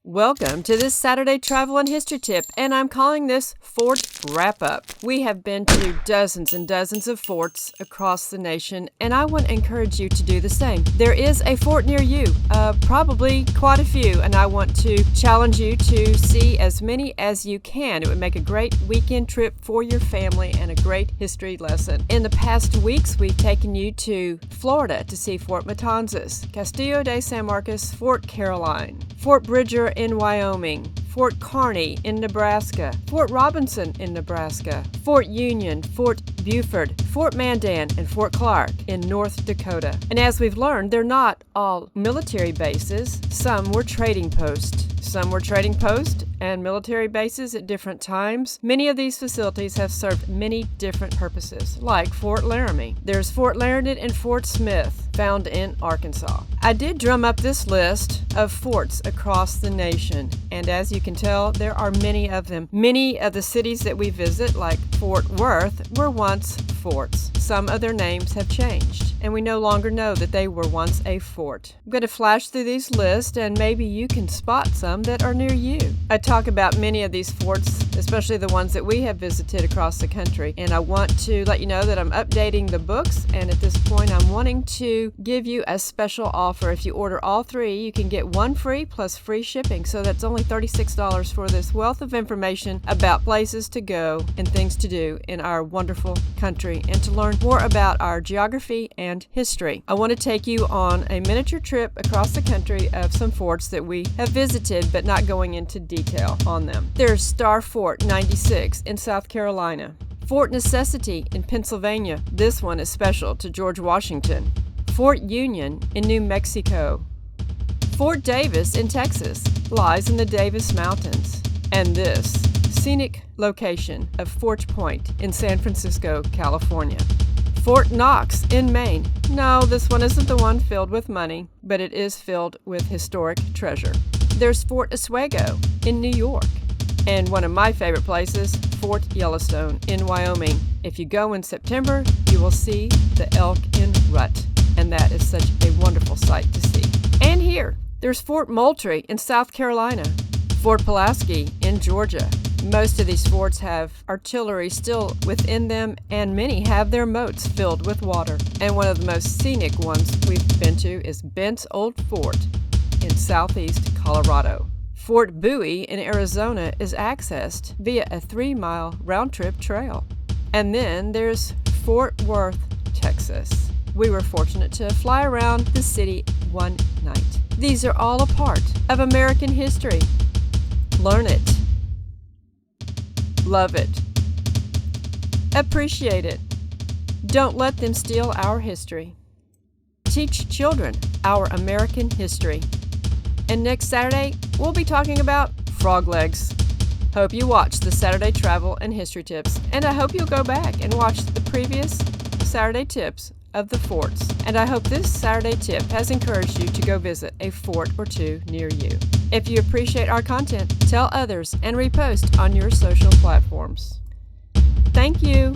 Welcome to this Saturday Travel and History Tip, and I'm calling this Fort Wrap-Up. We have been to dozens and dozens of forts across the nation, and I want to encourage you to do the same. There is a fort near you, probably quite a few, and I want to challenge you to see as many as you can. It would make a great weekend trip for your family and a great history lesson. In the past weeks, we've taken you to Florida to see Fort Matanzas, Castillo de San Marcos, Fort Caroline, Fort Bridger in Wyoming, Fort Kearney in Nebraska, Fort Robinson in Nebraska, Fort Union, Fort Buford, Fort Mandan, and Fort Clark in North Dakota. And as we've learned, they're not all military bases. Some were trading posts. And military bases at different times. Many of these facilities have served many different purposes, like Fort Laramie. There's Fort Laramie and Fort Smith, found in Arkansas. I did drum up this list of forts across the nation, and as you can tell, there are many of them. Many of the cities that we visit, like Fort Worth, were once forts. Some of their names have changed, and we no longer know that they were once a fort. I'm going to flash through these lists, and maybe you can spot some that are near you. I talk about many of these forts, especially the ones that we have visited across the country, and I want to let you know that I'm updating the books, and at this point I'm wanting to give you a special offer. If you order all three, you can get one free plus free shipping, so that's only $36 for this wealth of information about places to go and things to do in our wonderful country and to learn more about our geography and history. I want to take you on a miniature trip across the country of some forts that we have visited, but not going into detail on them. There's Star Fort 96 in South Carolina, Fort Necessity in Pennsylvania. This one is special to George Washington. Fort Union in New Mexico. Fort Davis in Texas lies in the Davis Mountains. And this scenic location of Fort Point in San Francisco, California. Fort Knox in Maine. No, this one isn't the one filled with money, but it is filled with historic treasure. There's Fort Oswego in New York. And one of my favorite places, Fort Yellowstone in Wyoming. If you go in September, you will see the elk in rut, and that is such a wonderful sight to see. And here, there's Fort Moultrie in South Carolina, Fort Pulaski in Georgia. Most of these forts have artillery still within them, and many have their moats filled with water. And one of the most scenic ones we've been to is Bent's Old Fort in southeast Colorado. Fort Bowie in Arizona is accessed via a 3-mile round-trip trail. And then there's Fort Worth, Texas. We were fortunate to fly around the city one night. These are all a part of American history. Learn it. Love it. Appreciate it. Don't let them steal our history. Teach children our American history. And next Saturday, we'll be talking about frog legs. Hope you watch the Saturday Travel and History Tips, and I hope you'll go back and watch the previous Saturday tips of the forts. And I hope this Saturday tip has encouraged you to go visit a fort or two near you. If you appreciate our content, tell others and repost on your social platforms. Thank you.